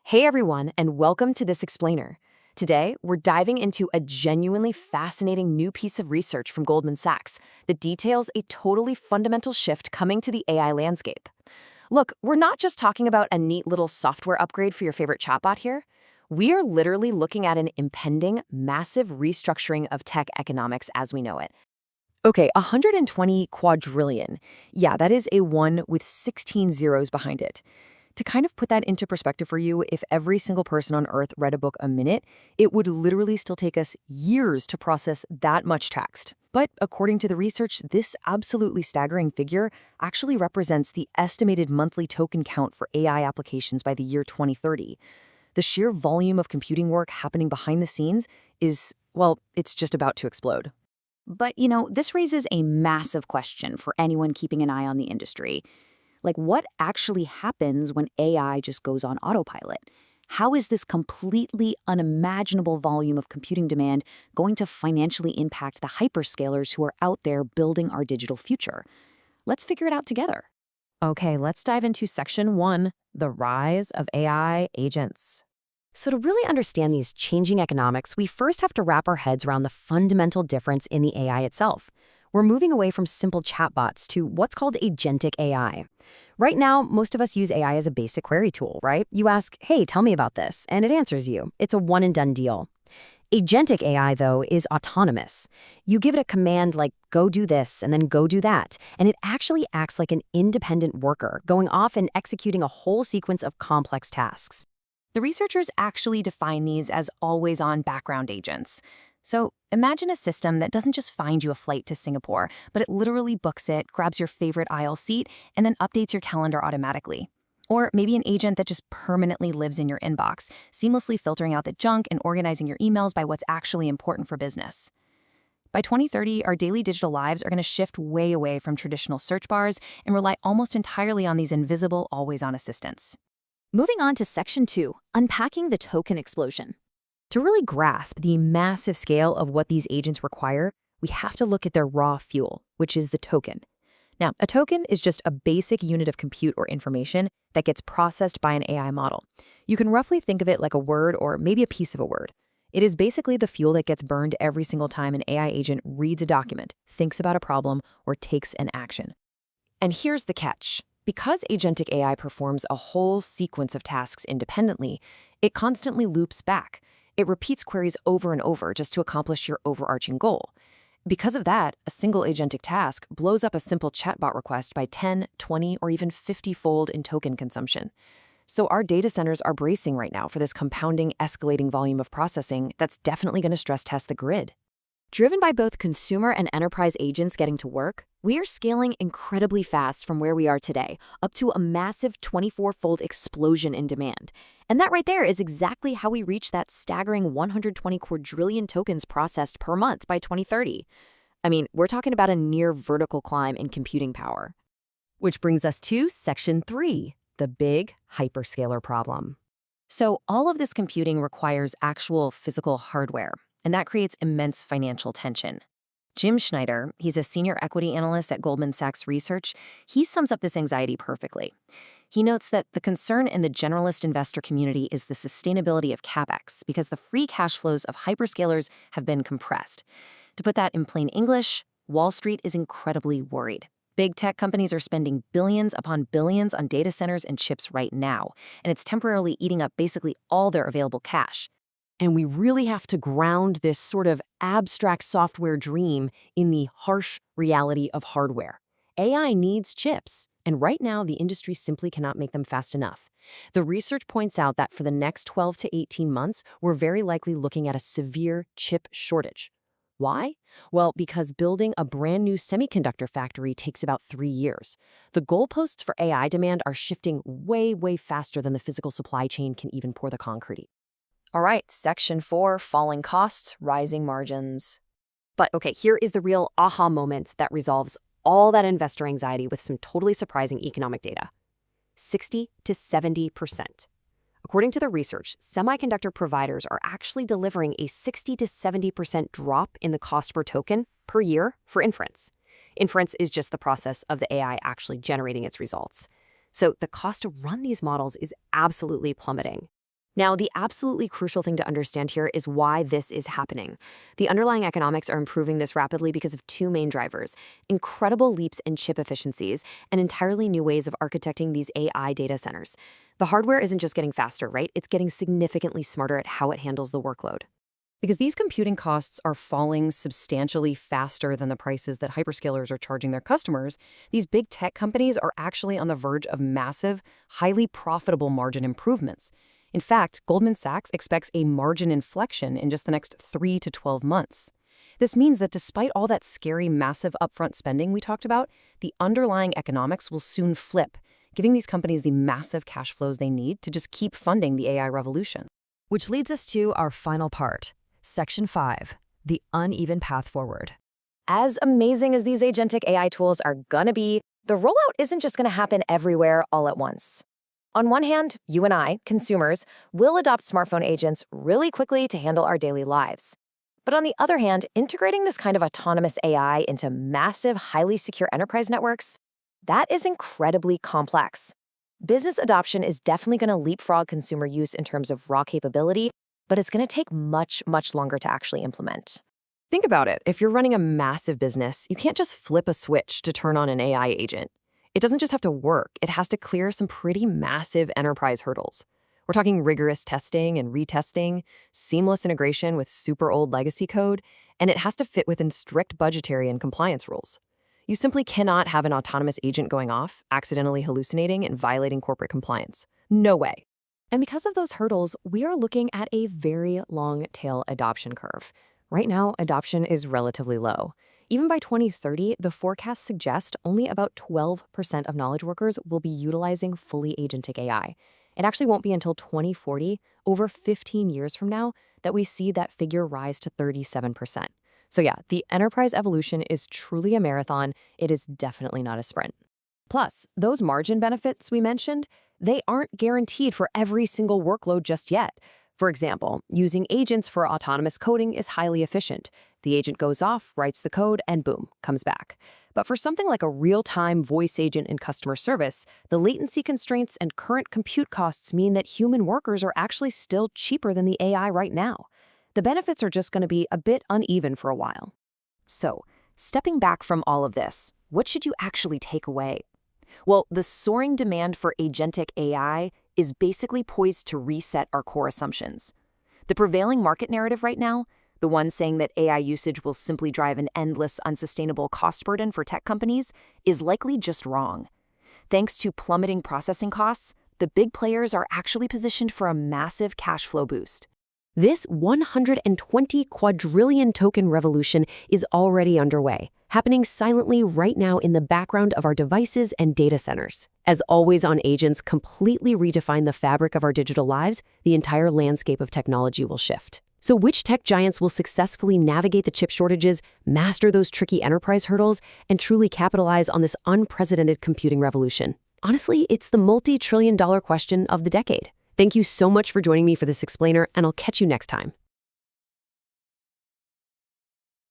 Hey everyone, and welcome to This Explainer. Today, we're diving into a genuinely fascinating new piece of research from Goldman Sachs that details a totally fundamental shift coming to the AI landscape. Look, we're not just talking about a neat little software upgrade for your favorite chatbot here. We are literally looking at an impending, massive restructuring of tech economics as we know it. Okay, 120 quadrillion. Yeah, that is a 1 with 16 zeros behind it. To kind of put that into perspective for you, if every single person on Earth read a book a minute, it would literally still take us years to process that much text. But according to the research, this absolutely staggering figure actually represents the estimated monthly token count for AI applications by the year 2030. The sheer volume of computing work happening behind the scenes is, well, it's just about to explode. But this raises a massive question for anyone keeping an eye on the industry. Like, what actually happens when AI just goes on autopilot? How is this completely unimaginable volume of computing demand going to financially impact the hyperscalers who are out there building our digital future? Let's figure it out together. Okay, let's dive into Section 1, the rise of AI agents. So to really understand these changing economics, we first have to wrap our heads around the fundamental difference in the AI itself. We're moving away from simple chatbots to what's called agentic AI. Right now, most of us use AI as a basic query tool, right? You ask, hey, tell me about this, and it answers you. It's a one-and-done deal. Agentic AI, though, is autonomous. You give it a command like, go do this, and then go do that, and it actually acts like an independent worker, going off and executing a whole sequence of complex tasks. The researchers actually define these as always-on background agents. So imagine a system that doesn't just find you a flight to Singapore, but it literally books it, grabs your favorite aisle seat, and then updates your calendar automatically. Or maybe an agent that just permanently lives in your inbox, seamlessly filtering out the junk and organizing your emails by what's actually important for business. By 2030, our daily digital lives are going to shift way away from traditional search bars and rely almost entirely on these invisible, always-on assistants. Moving on to Section 2, unpacking the token explosion. To really grasp the massive scale of what these agents require, we have to look at their raw fuel, which is the token. Now, a token is just a basic unit of compute or information that gets processed by an AI model. You can roughly think of it like a word or maybe a piece of a word. It is basically the fuel that gets burned every single time an AI agent reads a document, thinks about a problem, or takes an action. And here's the catch. Because agentic AI performs a whole sequence of tasks independently, it constantly loops back. It repeats queries over and over just to accomplish your overarching goal. Because of that, a single agentic task blows up a simple chatbot request by 10, 20, or even 50-fold in token consumption. So our data centers are bracing right now for this compounding, escalating volume of processing that's definitely going to stress test the grid. Driven by both consumer and enterprise agents getting to work, we are scaling incredibly fast from where we are today, up to a massive 24-fold explosion in demand. And that right there is exactly how we reach that staggering 120 quadrillion tokens processed per month by 2030. I mean, we're talking about a near vertical climb in computing power. Which brings us to Section 3, the big hyperscaler problem. So all of this computing requires actual physical hardware, and that creates immense financial tension. Jim Schneider, he's a senior equity analyst at Goldman Sachs Research, he sums up this anxiety perfectly. He notes that the concern in the generalist investor community is the sustainability of CapEx because the free cash flows of hyperscalers have been compressed. To put that in plain English, Wall Street is incredibly worried. Big tech companies are spending billions upon billions on data centers and chips right now, and it's temporarily eating up basically all their available cash. And we really have to ground this sort of abstract software dream in the harsh reality of hardware. AI needs chips, and right now the industry simply cannot make them fast enough. The research points out that for the next 12 to 18 months, we're very likely looking at a severe chip shortage. Why? Well, because building a brand new semiconductor factory takes about 3 years. The goalposts for AI demand are shifting way, way faster than the physical supply chain can even pour the concrete. All right, Section 4, falling costs, rising margins. But okay, here is the real aha moment that resolves all that investor anxiety with some totally surprising economic data. 60 to 70%. According to the research, semiconductor providers are actually delivering a 60 to 70% drop in the cost per token per year for inference. Inference is just the process of the AI actually generating its results. So the cost to run these models is absolutely plummeting. Now, the absolutely crucial thing to understand here is why this is happening. The underlying economics are improving this rapidly because of two main drivers: incredible leaps in chip efficiencies and entirely new ways of architecting these AI data centers. The hardware isn't just getting faster, right? It's getting significantly smarter at how it handles the workload. Because these computing costs are falling substantially faster than the prices that hyperscalers are charging their customers, these big tech companies are actually on the verge of massive, highly profitable margin improvements. In fact, Goldman Sachs expects a margin inflection in just the next 3 to 12 months. This means that despite all that scary, massive upfront spending we talked about, the underlying economics will soon flip, giving these companies the massive cash flows they need to just keep funding the AI revolution. Which leads us to our final part, Section 5, the uneven path forward. As amazing as these agentic AI tools are gonna be, the rollout isn't just gonna happen everywhere all at once. On one hand, you and I, consumers, will adopt smartphone agents really quickly to handle our daily lives. But on the other hand, integrating this kind of autonomous AI into massive, highly secure enterprise networks, that is incredibly complex. Business adoption is definitely going to leapfrog consumer use in terms of raw capability, but it's going to take much, much longer to actually implement. Think about it. If you're running a massive business, you can't just flip a switch to turn on an AI agent. It doesn't just have to work, it has to clear some pretty massive enterprise hurdles. We're talking rigorous testing and retesting, seamless integration with super old legacy code, and it has to fit within strict budgetary and compliance rules. You simply cannot have an autonomous agent going off, accidentally hallucinating and violating corporate compliance. No way. And because of those hurdles, we are looking at a very long tail adoption curve. Right now, adoption is relatively low. Even by 2030, the forecasts suggest only about 12% of knowledge workers will be utilizing fully agentic AI. It actually won't be until 2040, over 15 years from now, that we see that figure rise to 37%. So yeah, the enterprise evolution is truly a marathon. It is definitely not a sprint. Plus, those margin benefits we mentioned, they aren't guaranteed for every single workload just yet. For example, using agents for autonomous coding is highly efficient. The agent goes off, writes the code, and boom, comes back. But for something like a real-time voice agent in customer service, the latency constraints and current compute costs mean that human workers are actually still cheaper than the AI right now. The benefits are just going to be a bit uneven for a while. So, stepping back from all of this, what should you actually take away? Well, the soaring demand for agentic AI is basically poised to reset our core assumptions. The prevailing market narrative right now, the one saying that AI usage will simply drive an endless, unsustainable cost burden for tech companies, is likely just wrong. Thanks to plummeting processing costs, the big players are actually positioned for a massive cash flow boost. This 120 quadrillion token revolution is already underway, happening silently right now in the background of our devices and data centers. As always-on agents completely redefine the fabric of our digital lives, the entire landscape of technology will shift. So which tech giants will successfully navigate the chip shortages, master those tricky enterprise hurdles, and truly capitalize on this unprecedented computing revolution? Honestly, it's the multi-trillion-dollar question of the decade. Thank you so much for joining me for this explainer, and I'll catch you next time.